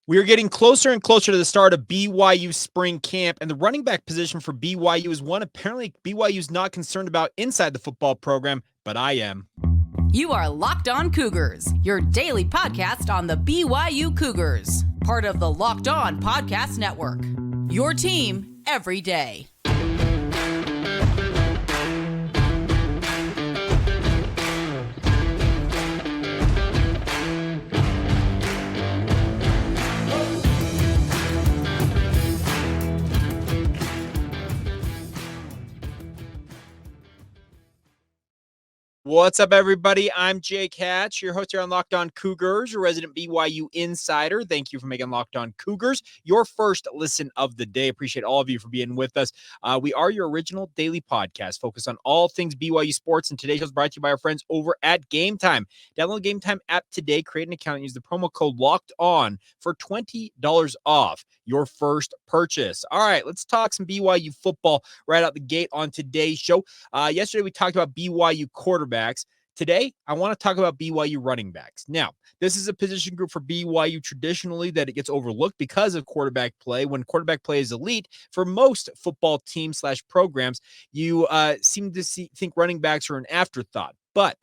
We are getting closer and closer to the start of BYU spring camp, and the running back position for BYU is one apparently BYU is not concerned about inside the football program, but I am. You are Locked On Cougars, your daily podcast on the BYU Cougars, part of the Locked On Podcast Network. Your team every day. What's up, everybody? I'm Jake Hatch, your host here on Locked On Cougars, your resident BYU insider. Thank you for making Locked On Cougars your first listen of the day. Appreciate all of you for being with us. We are your original daily podcast focused on all things BYU sports, and today's show is brought to you by our friends over at Game Time. Download the Game Time app today, create an account, and use the promo code Locked On for $20 off your first purchase. All right, let's talk some BYU football right out the gate on today's show. Yesterday, we talked about BYU quarterbacks. Today, I want to talk about BYU running backs. Now, this is a position group for BYU traditionally that it gets overlooked because of quarterback play. When quarterback play is elite, for most football teams / programs, you seem to think running backs are an afterthought. But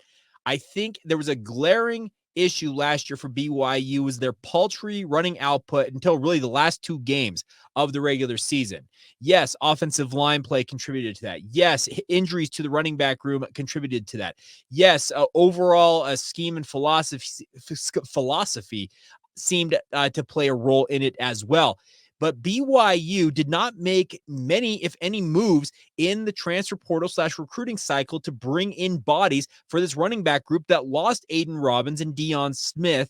I think there was a glaring issue last year for BYU was their paltry running output until really the last two games of the regular season. Yes, offensive line play contributed to that. Yes, injuries to the running back room contributed to that. Yes, overall scheme and philosophy seemed to play a role in it as well. But BYU did not make many, if any, moves in the transfer portal / recruiting cycle to bring in bodies for this running back group that lost Aidan Robbins and Deion Smith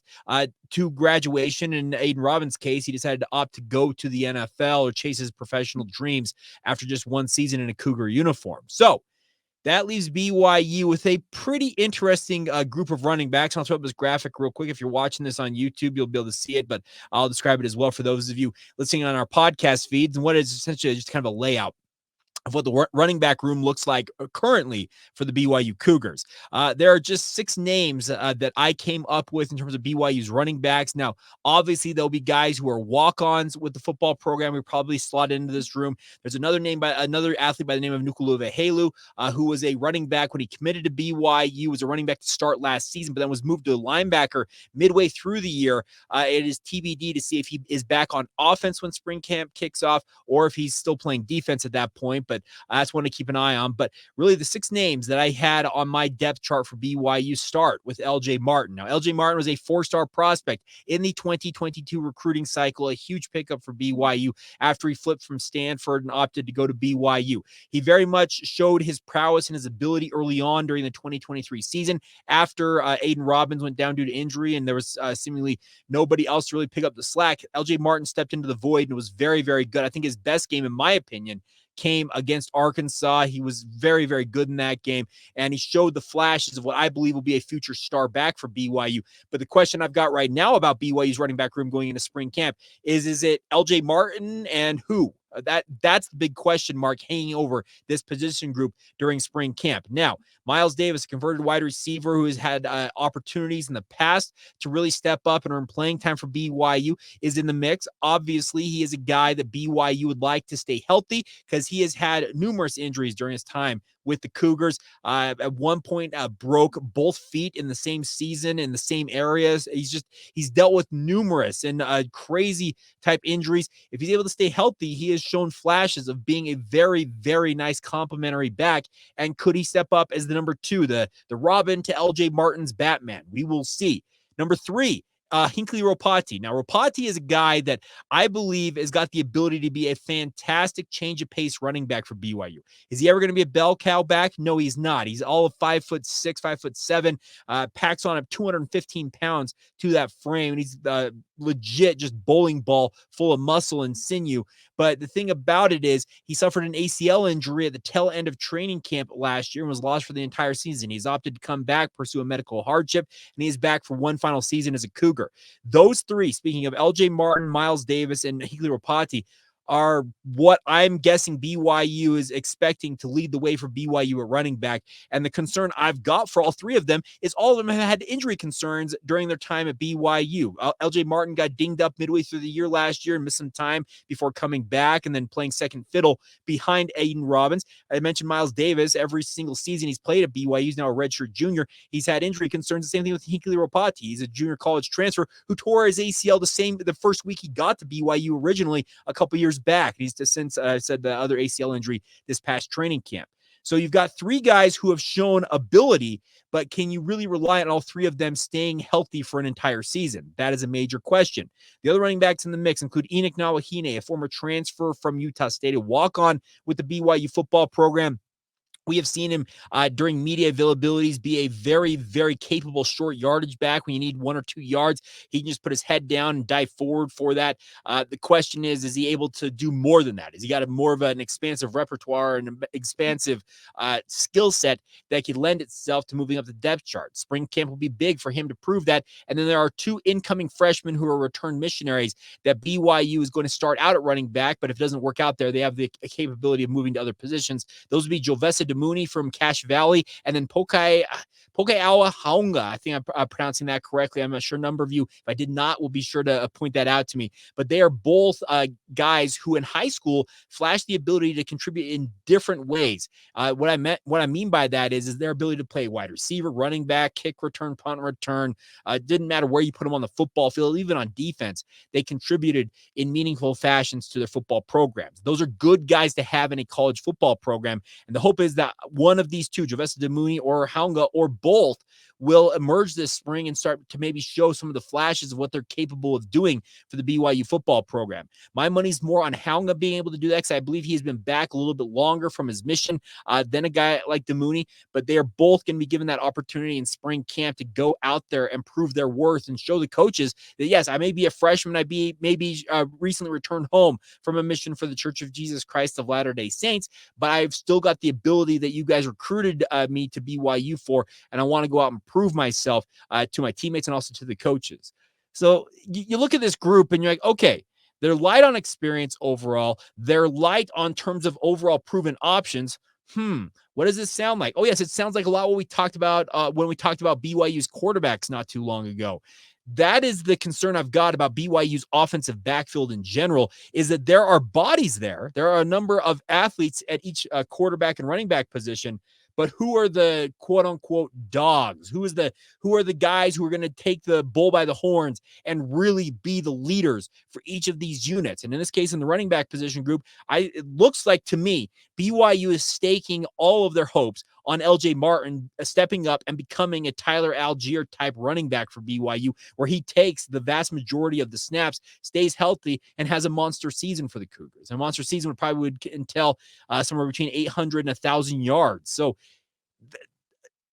to graduation. In Aidan Robbins' case, he decided to opt to go to the NFL or chase his professional dreams after just one season in a Cougar uniform. So that leaves BYU with a pretty interesting group of running backs. I'll throw up this graphic real quick. If you're watching this on YouTube, you'll be able to see it, but I'll describe it as well for those of you listening on our podcast feeds. And what is essentially just kind of a layout of what the running back room looks like currently for the BYU Cougars. There are just 6 names that I came up with in terms of BYU's running backs. Now, obviously, there'll be guys who are walk-ons with the football program who probably slot into this room. There's another athlete by the name of Nukuluvehelu, who was a running back when he committed to BYU, was a running back to start last season, but then was moved to a linebacker midway through the year. It is TBD to see if he is back on offense when spring camp kicks off or if he's still playing defense at that point. But that's one to keep an eye on. But really, the 6 names that I had on my depth chart for BYU start with LJ Martin. Now, LJ Martin was a 4-star prospect in the 2022 recruiting cycle, a huge pickup for BYU after he flipped from Stanford and opted to go to BYU. He very much showed his prowess and his ability early on during the 2023 season after Aidan Robbins went down due to injury and there was seemingly nobody else to really pick up the slack. LJ Martin stepped into the void and was very, very good. I think his best game, in my opinion, came against Arkansas. He was very, very good in that game, and he showed the flashes of what I believe will be a future star back for BYU. But the question I've got right now about BYU's running back room going into spring camp is it LJ Martin and who? That's the big question mark hanging over this position group during spring camp. Now, Miles Davis, a converted wide receiver who has had opportunities in the past to really step up and earn playing time for BYU, is in the mix. Obviously, he is a guy that BYU would like to stay healthy because he has had numerous injuries during his time with the Cougars. At one point, broke both feet in the same season in the same areas. He's dealt with numerous and crazy type injuries. If he's able to stay healthy, he has shown flashes of being a very, very nice complementary back. And could he step up as the number 2, the Robin to LJ Martin's Batman? We will see. Number 3, Hinckley Ropati. Now, Ropati is a guy that I believe has got the ability to be a fantastic change of pace running back for BYU. Is he ever going to be a bell cow back? No, he's not. He's all of 5'6", 5'7", packs on up 215 pounds to that frame, and he's legit just bowling ball full of muscle and sinew. But the thing about it is he suffered an ACL injury at the tail end of training camp last year and was lost for the entire season. He's opted to come back, pursue a medical hardship, and he is back for one final season as a Cougar. Those 3, speaking of LJ Martin, Miles Davis, and Hinckley Ropati, are what I'm guessing BYU is expecting to lead the way for BYU at running back. And the concern I've got for all three of them is all of them have had injury concerns during their time at BYU. LJ Martin got dinged up midway through the year last year and missed some time before coming back and then playing second fiddle behind Aidan Robbins. I mentioned Miles Davis. Every single season he's played at BYU, he's now a redshirt junior. He's had injury concerns. The same thing with Hinckley Ropati. He's a junior college transfer who tore his ACL the first week he got to BYU originally a couple years back. He's since said the other ACL injury this past training camp. So you've got three guys who have shown ability, but can you really rely on all three of them staying healthy for an entire season? That is a major question. The other running backs in the mix include Enoch Nawahine, a former transfer from Utah State, a walk-on with the BYU football program. We have seen him during media availabilities be a very, very capable short yardage back. When you need 1 or 2 yards, he can just put his head down and dive forward for that. The question is he able to do more than that? Has he got more of an expansive repertoire and an expansive skill set that could lend itself to moving up the depth chart? Spring camp will be big for him to prove that. And then there are 2 incoming freshmen who are return missionaries that BYU is going to start out at running back, but if it doesn't work out there, they have the capability of moving to other positions. Those would be Jovesa Mooney from Cache Valley, and then Pokaiawa Haunga. I think I'm pronouncing that correctly. I'm not sure a number of you, if I did not, will be sure to point that out to me. But they are both guys who in high school flashed the ability to contribute in different ways. What I mean by that is their ability to play wide receiver, running back, kick return, punt return. It didn't matter where you put them on the football field, even on defense. They contributed in meaningful fashions to their football programs. Those are good guys to have in a college football program. And the hope is that one of these two, Jovesa Mooney or Haunga, or both, will emerge this spring and start to maybe show some of the flashes of what they're capable of doing for the BYU football program. My money's more on Haunga being able to do that because I believe he's been back a little bit longer from his mission than a guy like Mooney, but they are both going to be given that opportunity in spring camp to go out there and prove their worth and show the coaches that, yes, I may be a freshman, I maybe recently returned home from a mission for the Church of Jesus Christ of Latter-day Saints, but I've still got the ability that you guys recruited me to BYU for, and I want to go out and prove myself to my teammates and also to the coaches. So you look at this group and you're like, okay, they're light on experience overall. They're light on terms of overall proven options. What does this sound like? Oh, yes, it sounds like a lot what we talked about when we talked about BYU's quarterbacks not too long ago. That is the concern I've got about BYU's offensive backfield in general, is that there are bodies there. There are a number of athletes at each quarterback and running back position, but who are the quote unquote dogs? Who are the guys who are going to take the bull by the horns and really be the leaders for each of these units? And in this case, in the running back position group, it looks like to me, BYU is staking all of their hopes on LJ Martin stepping up and becoming a Tyler Algier type running back for BYU, where he takes the vast majority of the snaps, stays healthy, and has a monster season for the Cougars. A monster season would entail somewhere between 800 and 1,000 yards. So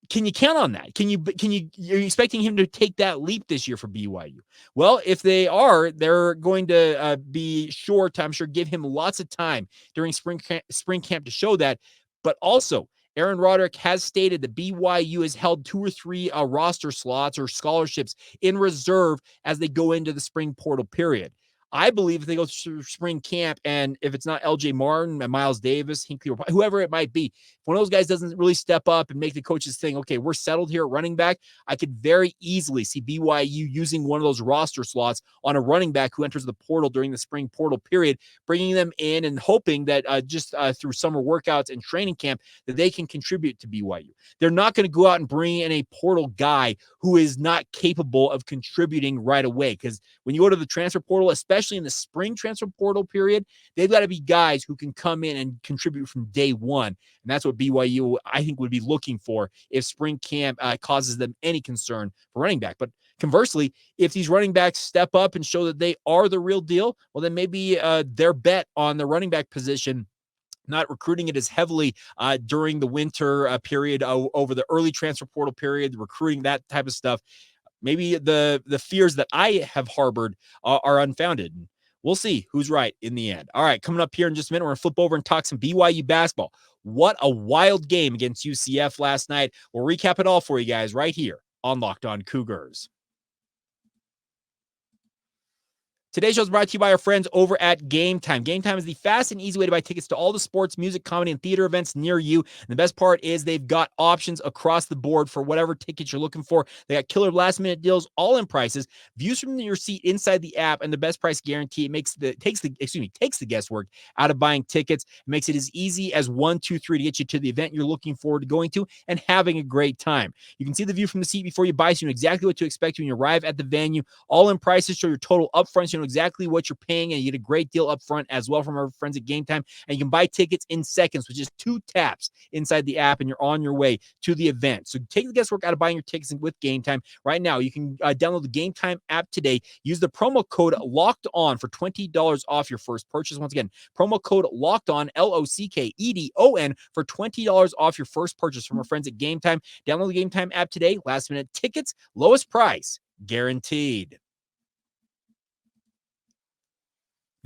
can you count on that? Are you expecting him to take that leap this year for BYU? Well, if they are, they're going to be sure to, I'm sure, give him lots of time during spring camp to show that. But also, Aaron Roderick has stated that BYU has held 2 or 3 roster slots or scholarships in reserve as they go into the spring portal period. I believe if they go through spring camp, and if it's not LJ Martin and Miles Davis, Hinckley, whoever it might be, if one of those guys doesn't really step up and make the coaches think, okay, we're settled here at running back, I could very easily see BYU using one of those roster slots on a running back who enters the portal during the spring portal period, bringing them in and hoping that just through summer workouts and training camp that they can contribute to BYU. They're not going to go out and bring in a portal guy who is not capable of contributing right away, because when you go to the transfer portal, especially in the spring transfer portal period, they've got to be guys who can come in and contribute from day one. And that's what BYU, I think, would be looking for if spring camp causes them any concern for running back. But conversely, if these running backs step up and show that they are the real deal, well, then maybe their bet on the running back position, not recruiting it as heavily during the winter period over the early transfer portal period, recruiting that type of stuff, maybe the fears that I have harbored are unfounded. We'll see who's right in the end. All right, coming up here in just a minute, we're going to flip over and talk some BYU basketball. What a wild game against UCF last night. We'll recap it all for you guys right here on Locked On Cougars. Today's show is brought to you by our friends over at Game Time. Game Time is the fast and easy way to buy tickets to all the sports, music, comedy, and theater events near you. And the best part is they've got options across the board for whatever tickets you're looking for. They got killer last-minute deals, all in prices, views from your seat inside the app, and the best price guarantee. It takes the guesswork out of buying tickets. It makes it as easy as 1, 2, 3 to get you to the event you're looking forward to going to and having a great time. You can see the view from the seat before you buy, so you know exactly what to expect when you arrive at the venue. All in prices, show your total upfront, so you know exactly what you're paying, and you get a great deal up front as well from our friends at Game Time. And you can buy tickets in seconds with just 2 taps inside the app, and you're on your way to the event. So take the guesswork out of buying your tickets with Game Time. Right now, you can download the Game Time app today. Use the promo code LOCKEDON for $20 off your first purchase. Once again, promo code LOCKEDON, LOCKEDON, for $20 off your first purchase from our friends at Game Time. Download the Game Time app today. Last minute tickets, lowest price guaranteed.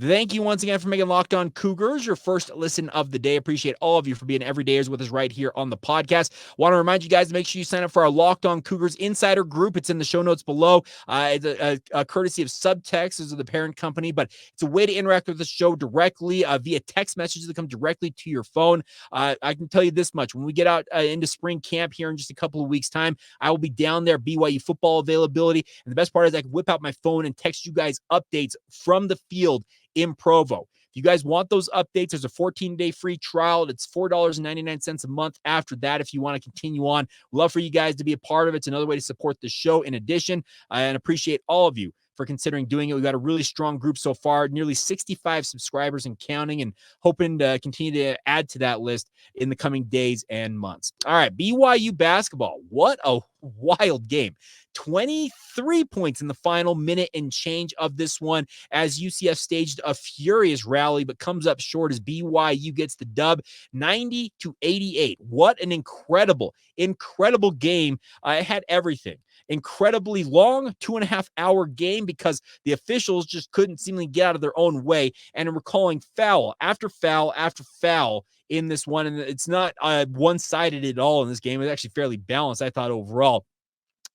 Thank you once again for making Locked On Cougars your first listen of the day. Appreciate all of you for being everydayers with us right here on the podcast. Want to remind you guys to make sure you sign up for our Locked On Cougars Insider group. It's in the show notes below. It's a courtesy of Subtext, as the parent company, but it's a way to interact with the show directly via text messages that come directly to your phone. I can tell you this much. When we get out into spring camp here in just a couple of weeks' time, I will be down there, BYU football availability. And the best part is I can whip out my phone and text you guys updates from the field in Provo. If you guys want those updates, there's a 14-day free trial. It's $4.99 a month after that if you want to continue on. Love for you guys to be a part of it. It's another way to support the show in addition, and appreciate all of you for considering doing it. We've got a really strong group so far, nearly 65 subscribers and counting, and hoping to continue to add to that list in the coming days and months. All right, BYU basketball. What a wild game. 23 points in the final minute and change of this one as UCF staged a furious rally, but comes up short as BYU gets the dub 90-88. What an incredible game. It had everything. Incredibly long 2.5-hour game because the officials just couldn't seemingly get out of their own way and were calling foul after foul after foul in this one. And it's not one-sided at all in this game. It's actually fairly balanced, I thought, overall.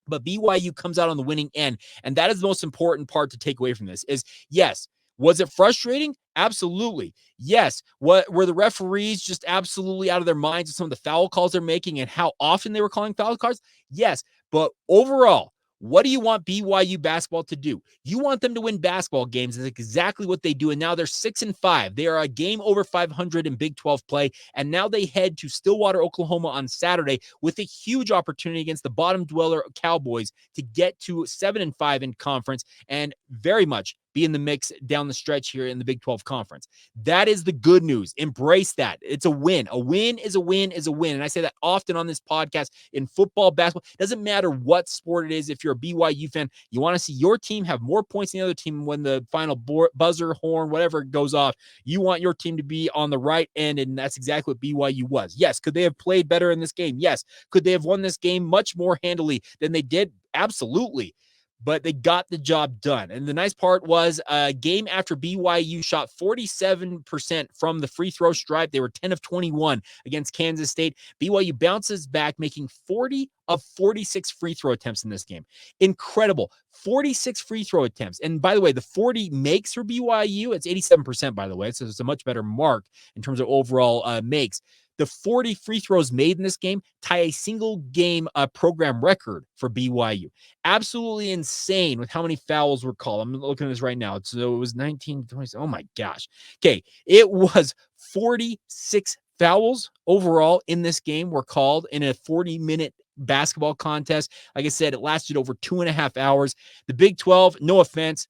But BYU comes out on the winning end, and that is the most important part to take away from this is, yes, was it frustrating? Absolutely. Yes. Were the referees just absolutely out of their minds with some of the foul calls they're making and how often they were calling foul calls? Yes. But overall, what do you want BYU basketball to do? You want them to win basketball games. That's exactly what they do. And now they're 6-5. They are a game over 500 in Big 12 play. And now they head to Stillwater, Oklahoma on Saturday with a huge opportunity against the bottom dweller Cowboys to get to 7-5 in conference and very much be in the mix down the stretch here in the Big 12 conference. That is the good news. Embrace that. It's a win. A win is a win is a win. And I say that often on this podcast in football, basketball. It doesn't matter what sport it is. If you're a BYU fan, you want to see your team have more points than the other team when the final buzzer, horn, whatever goes off. You want your team to be on the right end, and that's exactly what BYU was. Yes. Could they have played better in this game? Yes. Could they have won this game much more handily than they did? Absolutely. But they got the job done. And the nice part was a game after BYU shot 47% from the free throw stripe. They were 10 of 21 against Kansas State. BYU bounces back, making 40 of 46 free throw attempts in this game. Incredible. 46 free throw attempts. And by the way, the 40 makes for BYU, it's 87%, by the way. So it's a much better mark in terms of overall makes. The 40 free throws made in this game tie a single game program record for BYU. Absolutely insane with how many fouls were called. I'm looking at this right now. So it was 19, 20. Oh my gosh. Okay. It was 46 fouls overall in this game were called in a 40-minute basketball contest. Like I said, it lasted over 2.5 hours. The Big 12, no offense,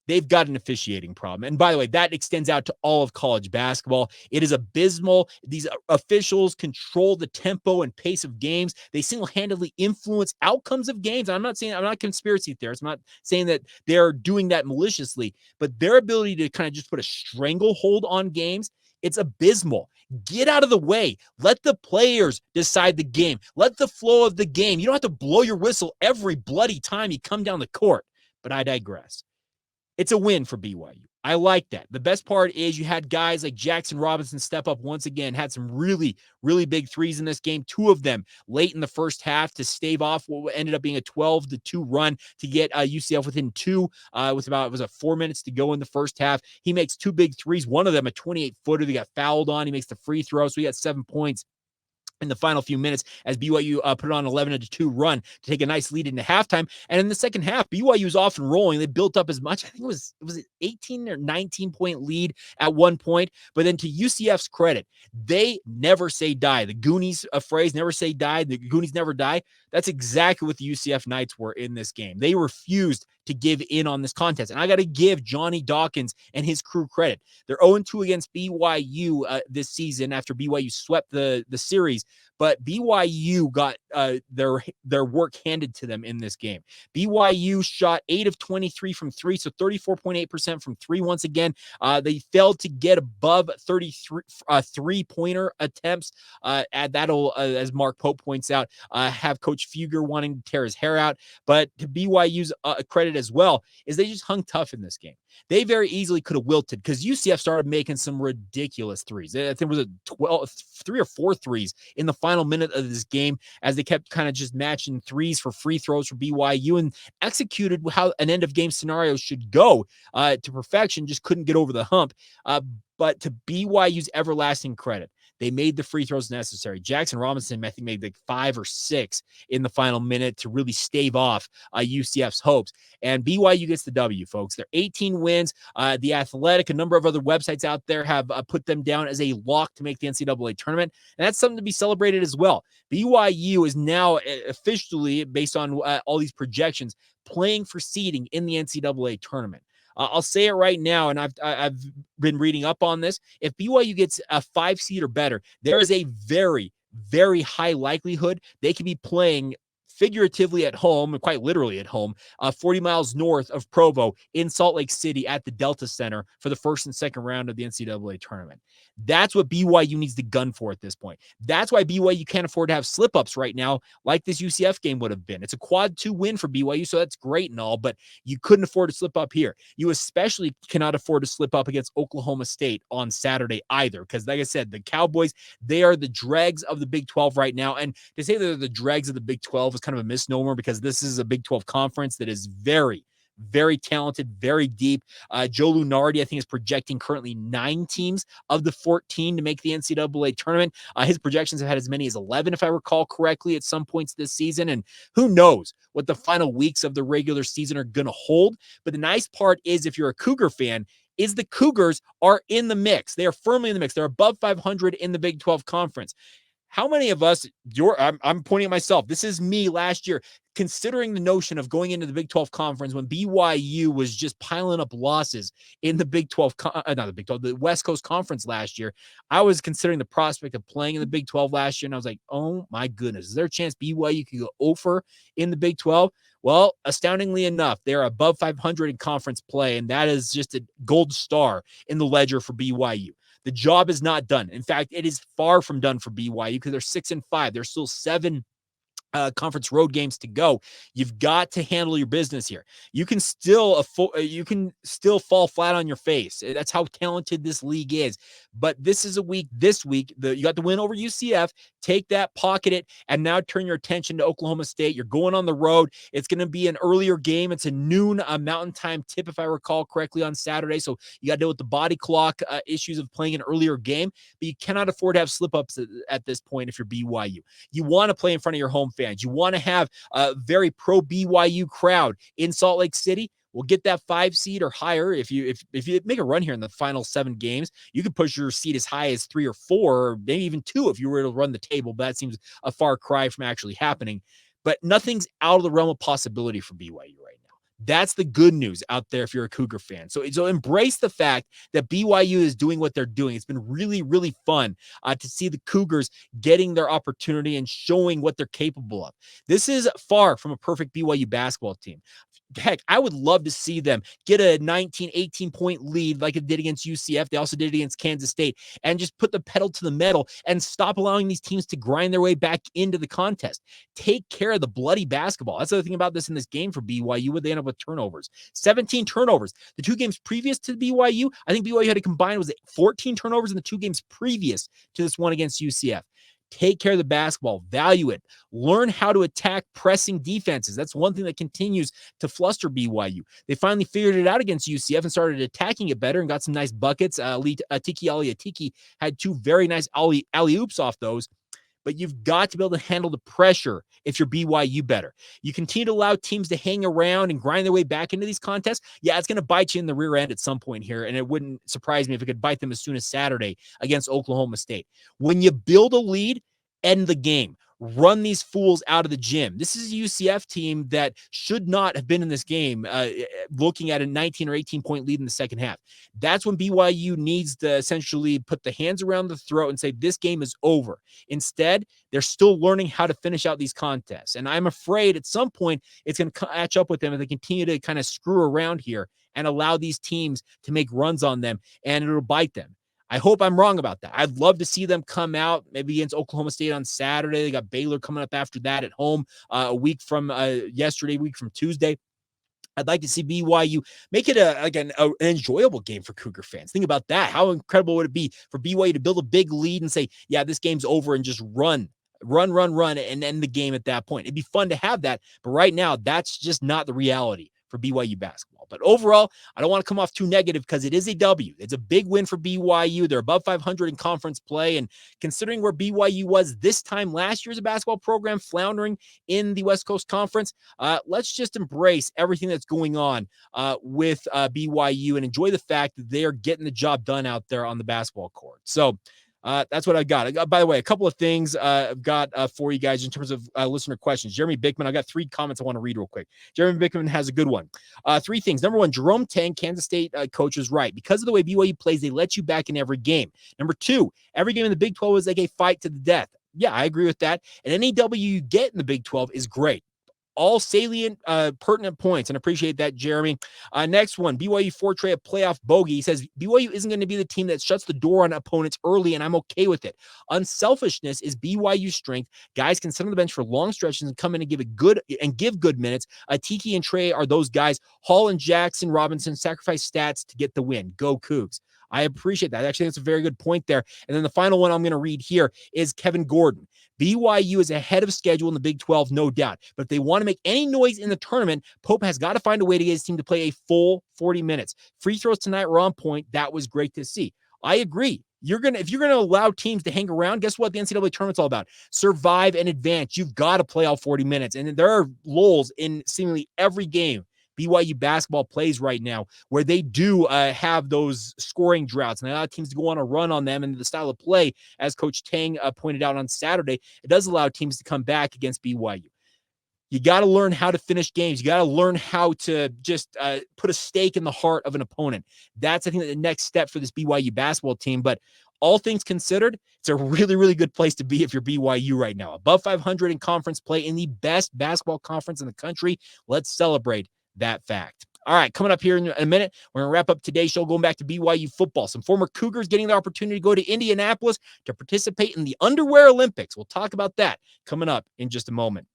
they've got an officiating problem. And by the way, that extends out to all of college basketball. It is abysmal. These officials control the tempo and pace of games. They single-handedly influence outcomes of games. I'm not conspiracy theorists. I'm not saying that they're doing that maliciously, but their ability to kind of just put a stranglehold on games, it's abysmal. Get out of the way. Let the players decide the game. Let the flow of the game. You don't have to blow your whistle every bloody time you come down the court. But I digress. It's a win for BYU. I like that. The best part is you had guys like Jackson Robinson step up once again, had some really, really big threes in this game, 2 of them late in the first half to stave off what ended up being a 12-2 run to get UCF within 2 with about, 4 minutes to go in the first half. He makes 2 big threes, one of them a 28-footer that got fouled on. He makes the free throw, so he got 7 points in the final few minutes as BYU put on an 11-2 run to take a nice lead into halftime. And in the second half, BYU was off and rolling. They built up as much. I think it was an 18 or 19 point lead at one point. But then to UCF's credit, they never say die. The Goonies phrase, never say die. The Goonies never die. That's exactly what the UCF Knights were in this game. They refused to give in on this contest. And I got to give Johnny Dawkins and his crew credit. They're 0-2 against BYU this season after BYU swept the series. But BYU got their work handed to them in this game. BYU shot 8 of 23 from 3, so 34.8% from 3 once again. They failed to get above 33 three-pointer attempts. That'll, as Mark Pope points out, have Coach Fugger wanting to tear his hair out. But to BYU's credit as well is they just hung tough in this game. They very easily could have wilted because UCF started making some ridiculous threes. I think it was 3 or 4 threes in the final minute of this game as they kept kind of just matching threes for free throws for BYU and executed how an end of game scenario should go to perfection, just couldn't get over the hump. But to BYU's everlasting credit, they made the free throws necessary. Jackson Robinson, I think, made like 5 or 6 in the final minute to really stave off UCF's hopes. And BYU gets the W, folks. They're 18 wins. The Athletic, a number of other websites out there have put them down as a lock to make the NCAA tournament. And that's something to be celebrated as well. BYU is now officially, based on all these projections, playing for seeding in the NCAA tournament. I'll say it right now, and I've been reading up on this. If BYU gets a 5 seed or better, there is a very, very high likelihood they could be playing figuratively at home, and quite literally at home, 40 miles north of Provo in Salt Lake City at the Delta Center for the first and second round of the NCAA tournament. That's what BYU needs to gun for at this point. That's why BYU can't afford to have slip-ups right now like this UCF game would have been. It's a quad 2 win for BYU, so that's great and all, but you couldn't afford to slip up here. You especially cannot afford to slip up against Oklahoma State on Saturday either, because like I said, the Cowboys, they are the dregs of the Big 12 right now, and to say they're the dregs of the Big 12 is kind of a misnomer because this is a Big 12 conference that is very, very talented, very deep. Joe Lunardi, I think, is projecting currently 9 teams of the 14 to make the NCAA tournament. His projections have had as many as 11, if I recall correctly, at some points this season. And who knows what the final weeks of the regular season are going to hold. But the nice part is, if you're a Cougar fan, is the Cougars are in the mix. They are firmly in the mix. They're above 500 in the Big 12 conference. How many of us, I'm pointing at myself, this is me last year, considering the notion of going into the Big 12 conference when BYU was just piling up losses in the Big 12, the West Coast Conference last year. I was considering the prospect of playing in the Big 12 last year, and I was like, oh my goodness, is there a chance BYU could go over in the Big 12? Well, astoundingly enough, they're above 500 in conference play, and that is just a gold star in the ledger for BYU. The job is not done. In fact, it is far from done for BYU because they're 6-5. There's still 7 conference road games to go. You've got to handle your business here. You can still fall flat on your face. That's how talented this league is. But this week, you got the win over UCF. Take that, pocket it, and now turn your attention to Oklahoma State. You're going on the road. It's going to be an earlier game. It's a noon Mountain Time tip, if I recall correctly, on Saturday. So you got to deal with the body clock issues of playing an earlier game. But you cannot afford to have slip-ups at this point if you're BYU. You want to play in front of your home fans. You want to have a very pro BYU crowd in Salt Lake City. We'll get that 5 seed or higher. If you make a run here in the final 7 games, you could push your seed as high as 3 or 4, or maybe even 2 if you were to run the table. But that seems a far cry from actually happening. But nothing's out of the realm of possibility for BYU right now. That's the good news out there if you're a Cougar fan. So embrace the fact that BYU is doing what they're doing. It's been really, really fun to see the Cougars getting their opportunity and showing what they're capable of. This is far from a perfect BYU basketball team. heck, I would love to see them get a 19, 18-point lead like it did against UCF. They also did it against Kansas State, and just put the pedal to the metal and stop allowing these teams to grind their way back into the contest. Take care of the bloody basketball. That's the other thing about this in this game for BYU, would they end up with turnovers. 17 turnovers. The 2 games previous to BYU, I think BYU had a combined, was it 14 turnovers in the 2 games previous to this one against UCF. Take care of the basketball, value it, learn how to attack pressing defenses. That's one thing that continues to fluster BYU. They finally figured it out against UCF and started attacking it better and got some nice buckets. Tiki Aliatiki had 2 very nice alley-oops off those. But you've got to be able to handle the pressure if you're BYU better. You continue to allow teams to hang around and grind their way back into these contests. Yeah, it's going to bite you in the rear end at some point here, and it wouldn't surprise me if it could bite them as soon as Saturday against Oklahoma State. When you build a lead, end the game. Run these fools out of the gym. This is a UCF team that should not have been in this game looking at a 19 or 18-point lead in the second half. That's when BYU needs to essentially put the hands around the throat and say, this game is over. Instead, they're still learning how to finish out these contests. And I'm afraid at some point it's going to catch up with them if they continue to kind of screw around here and allow these teams to make runs on them, and it'll bite them. I hope I'm wrong about that. I'd love to see them come out maybe against Oklahoma State on Saturday. They got Baylor coming up after that at home a week from yesterday, week from Tuesday. I'd like to see BYU make it an enjoyable game for Cougar fans. Think about that. How incredible would it be for BYU to build a big lead and say, yeah, this game's over, and just run, and end the game at that point. It'd be fun to have that. But right now, that's just not the reality for BYU basketball. But overall, I don't want to come off too negative because it is a W. It's a big win for BYU. They're above 500 in conference play. And considering where BYU was this time last year as a basketball program, floundering in the West Coast Conference, let's just embrace everything that's going on with BYU and enjoy the fact that they're getting the job done out there on the basketball court. So that's what I've got. By the way, a couple of things I've got for you guys in terms of listener questions. Jeremy Bickman, I got 3 comments I want to read real quick. Jeremy Bickman has a good one. 3 things. Number 1, Jerome Tang, Kansas State coach, is right. Because of the way BYU plays, they let you back in every game. Number 2, every game in the Big 12 is like a fight to the death. Yeah, I agree with that. And any W you get in the Big 12 is great. All salient, pertinent points, and appreciate that, Jeremy. Next one, BYU Fortray, a playoff bogey. He says, BYU isn't going to be the team that shuts the door on opponents early, and I'm okay with it. Unselfishness is BYU's strength. Guys can sit on the bench for long stretches and come in and give good minutes. Tiki and Trey are those guys. Hall and Jackson Robinson sacrifice stats to get the win. Go Cougs. I appreciate that. Actually, that's a very good point there. And then the final one I'm going to read here is Kevin Gordon. BYU is ahead of schedule in the Big 12, no doubt. But if they want to make any noise in the tournament, Pope has got to find a way to get his team to play a full 40 minutes. Free throws tonight were on point. That was great to see. I agree. If you're gonna allow teams to hang around, guess what the NCAA tournament's all about? Survive and advance. You've got to play all 40 minutes. And there are lulls in seemingly every game BYU basketball plays right now, where they do have those scoring droughts, and allow teams to go on a run on them. And the style of play, as Coach Tang pointed out on Saturday, it does allow teams to come back against BYU. You got to learn how to finish games. You got to learn how to just put a stake in the heart of an opponent. That's, I think, the next step for this BYU basketball team. But all things considered, it's a really, really good place to be if you're BYU right now. Above 500 in conference play in the best basketball conference in the country. Let's celebrate that fact. All right, coming up here in a minute, we're going to wrap up today's show going back to BYU football. Some former Cougars getting the opportunity to go to Indianapolis to participate in the Underwear Olympics. We'll talk about that coming up in just a moment.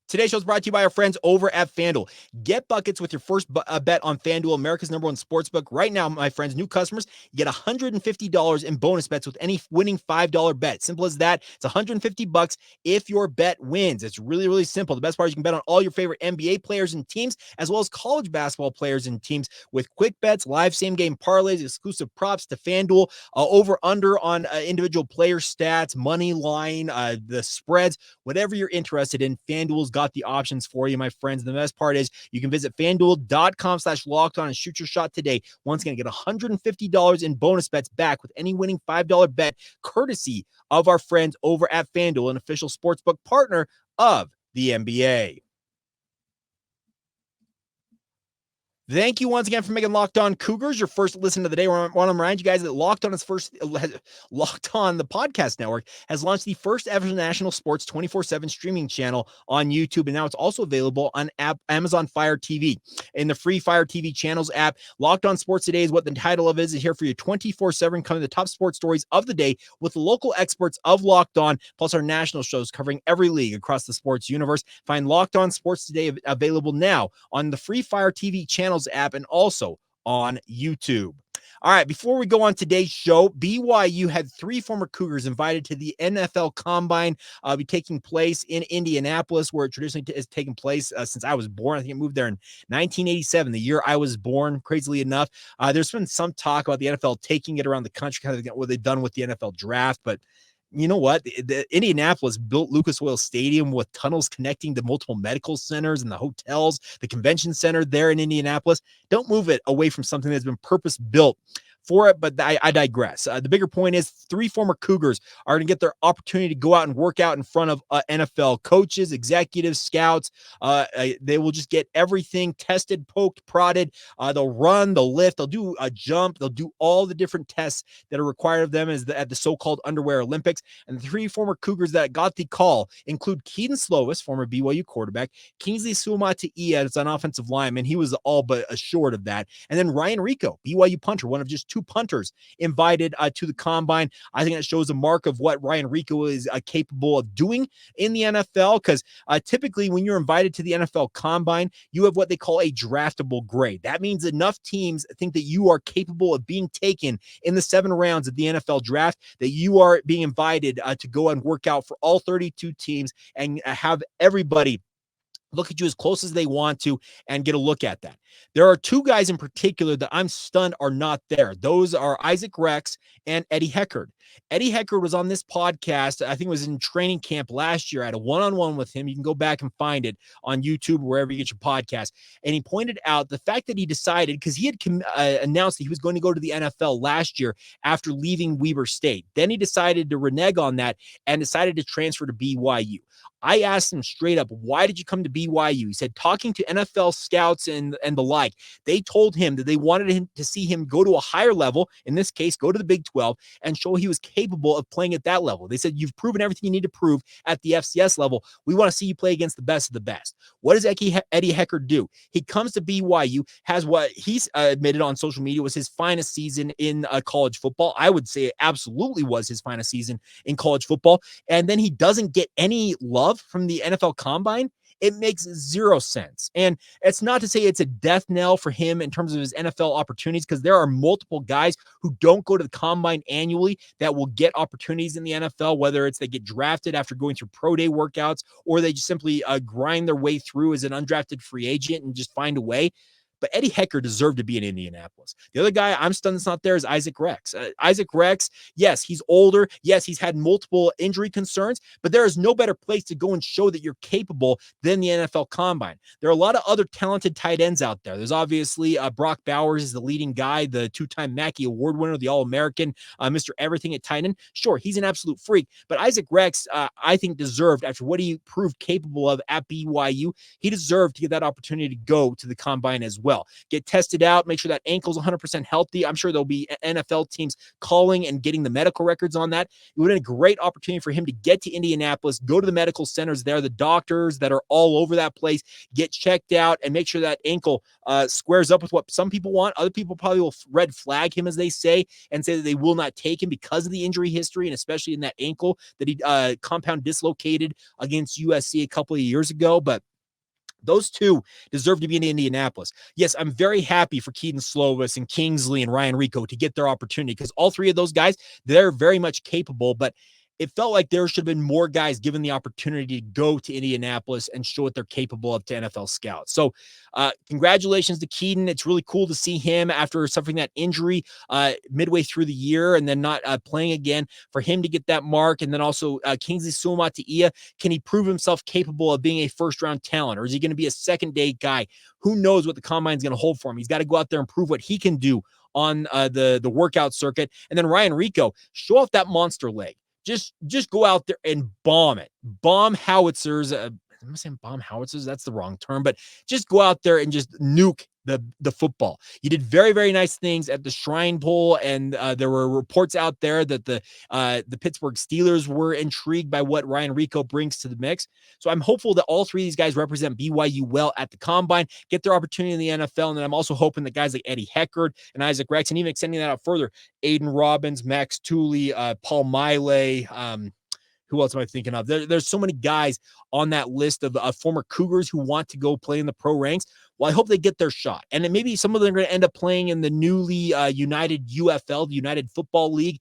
Today's show is brought to you by our friends over at FanDuel. Get buckets with your first bet on FanDuel, America's #1 sportsbook. Right now, my friends, new customers get $150 in bonus bets with any winning $5 bet. Simple as that. It's $150 if your bet wins. It's really, really simple. The best part is you can bet on all your favorite NBA players and teams, as well as college basketball players and teams with quick bets, live same-game parlays, exclusive props to FanDuel, over-under on individual player stats, money line, the spreads, whatever you're interested in. FanDuel's got the options for you, my friends. And the best part is you can visit FanDuel.com/lockedon and shoot your shot today. Once again, get $150 in bonus bets back with any winning $5 bet, courtesy of our friends over at FanDuel, an official sportsbook partner of the NBA. Thank you once again for making Locked On Cougars your first listen of the day. I want to remind you guys that Locked On Locked On, the podcast network, has launched the first ever national sports 24/7 streaming channel on YouTube, and now it's also available on Amazon Fire TV. In the free Fire TV channels app, Locked On Sports Today is what the title of it is. Here for you 24/7, covering the top sports stories of the day with the local experts of Locked On, plus our national shows covering every league across the sports universe. Find Locked On Sports Today available now on the free Fire TV channels app and also on YouTube. All right, before we go on today's show, BYU had 3 former Cougars invited to the NFL Combine, be taking place in Indianapolis, where it traditionally has taken place since I was born. I think it moved there in 1987, the year I was born, crazily enough. There's been some talk about the NFL taking it around the country, kind of what they've done with the NFL draft, but you know what? The Indianapolis built Lucas Oil Stadium with tunnels connecting to multiple medical centers and the hotels, the convention center there in Indianapolis. Don't move it away from something that's been purpose built for it, but I digress. The bigger point is 3 former Cougars are going to get their opportunity to go out and work out in front of NFL coaches, executives, scouts. They will just get everything tested, poked, prodded. They'll run, they'll lift, they'll do a jump, they'll do all the different tests that are required of them at the so-called Underwear Olympics. And the 3 former Cougars that got the call include Kedon Slovis, former BYU quarterback, Kingsley Suamataia as an offensive lineman. He was all but assured of that. And then Ryan Rehkow, BYU punter, one of just 2 punters invited to the Combine. I think it shows a mark of what Ryan Rehkow is capable of doing in the NFL, because typically when you're invited to the NFL Combine, you have what they call a draftable grade. That means enough teams think that you are capable of being taken in the 7 rounds of the NFL draft, that you are being invited to go and work out for all 32 teams and have everybody look at you as close as they want to and get a look at that. There are 2 guys in particular that I'm stunned are not there. Those are Isaac Rex and Eddie Heckard. Eddie Heckard was on this podcast. I think it was in training camp last year. I had a one-on-one with him. You can go back and find it on YouTube, wherever you get your podcast. And he pointed out the fact that he decided, because he had announced that he was going to go to the NFL last year after leaving Weber State. Then he decided to renege on that and decided to transfer to BYU. I asked him straight up, why did you come to BYU? He said, talking to NFL scouts and the like, they told him that they wanted him to see him go to a higher level, in this case, go to the Big 12, and show he was capable of playing at that level. They said, you've proven everything you need to prove at the FCS level. We want to see you play against the best of the best. What does Eddie Heckard do? He comes to BYU, has what he's admitted on social media was his finest season in college football. I would say it absolutely was his finest season in college football. And then he doesn't get any love from the NFL Combine. It makes 0 sense. And it's not to say it's a death knell for him in terms of his NFL opportunities, because there are multiple guys who don't go to the Combine annually that will get opportunities in the NFL, whether it's they get drafted after going through pro day workouts, or they just simply grind their way through as an undrafted free agent and just find a way. But Eddie Heckard deserved to be in Indianapolis. The other guy I'm stunned that's not there is Isaac Rex. Isaac Rex, yes, he's older. Yes, he's had multiple injury concerns, but there is no better place to go and show that you're capable than the NFL Combine. There are a lot of other talented tight ends out there. There's obviously Brock Bowers is the leading guy, the 2-time Mackey Award winner, the All-American, Mr. Everything at tight end. Sure, he's an absolute freak, but Isaac Rex, I think, deserved, after what he proved capable of at BYU, he deserved to get that opportunity to go to the Combine as well. Get tested out, make sure that ankle's 100% healthy. I'm sure there'll be NFL teams calling and getting the medical records on that. It would have been a great opportunity for him to get to Indianapolis, go to the medical centers there, the doctors that are all over that place, get checked out, and make sure that ankle squares up with what some people want. Other people probably will red flag him, as they say, and say that they will not take him because of the injury history, and especially in that ankle that he compound dislocated against USC a couple of years ago. But those 2 deserve to be in Indianapolis. Yes, I'm very happy for Kedon Slovis and Kingsley and Ryan Rehkow to get their opportunity, because all 3 of those guys, they're very much capable, but it felt like there should have been more guys given the opportunity to go to Indianapolis and show what they're capable of to NFL scouts. So congratulations to Kedon. It's really cool to see him after suffering that injury midway through the year and then not playing again, for him to get that mark. And then also Kingsley Suamataia, can he prove himself capable of being a first-round talent, or is he going to be a second-day guy? Who knows what the Combine is going to hold for him? He's got to go out there and prove what he can do on the workout circuit. And then Ryan Rehkow, show off that monster leg. Just go out there and bomb it. Bomb howitzers. I'm saying bomb howitzers. That's the wrong term, but just go out there and just nuke the football. You did very, very nice things at the Shrine Bowl, and there were reports out there that the Pittsburgh Steelers were intrigued by what Ryan Rehkow brings to the mix. So I'm hopeful that all three of these guys represent BYU well at the Combine, get their opportunity in the NFL, and then I'm also hoping that guys like Eddie Heckard and Isaac Rex, and even extending that out further, Aidan Robbins, Max Tooley, Paul Miley, who else am I thinking of? There's so many guys on that list of former Cougars who want to go play in the pro ranks. Well, I hope they get their shot. And then maybe some of them are going to end up playing in the newly united UFL, the United Football League,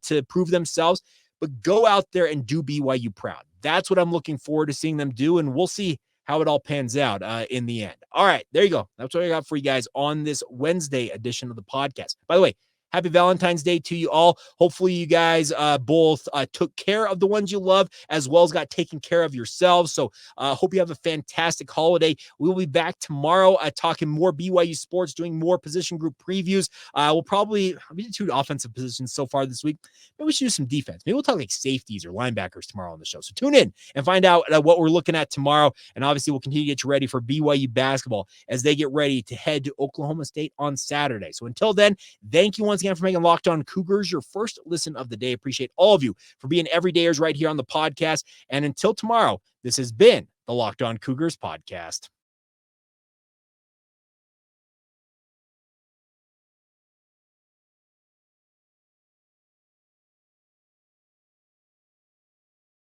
to prove themselves. But go out there and do BYU proud. That's what I'm looking forward to seeing them do, and we'll see how it all pans out in the end. All right, there you go. That's what I got for you guys on this Wednesday edition of the podcast. By the way, happy Valentine's Day to you all. Hopefully you guys both took care of the ones you love, as well as got taken care of yourselves. So hope you have a fantastic holiday. We will be back tomorrow talking more BYU sports, doing more position group previews. We'll probably do 2 offensive positions so far this week. Maybe we should do some defense. Maybe we'll talk like safeties or linebackers tomorrow on the show. So tune in and find out what we're looking at tomorrow. And obviously we'll continue to get you ready for BYU basketball as they get ready to head to Oklahoma State on Saturday. So until then, thank you once again for making Locked On Cougars your first listen of the day. Appreciate all of you for being everydayers right here on the podcast. And until tomorrow, this has been the Locked On Cougars podcast.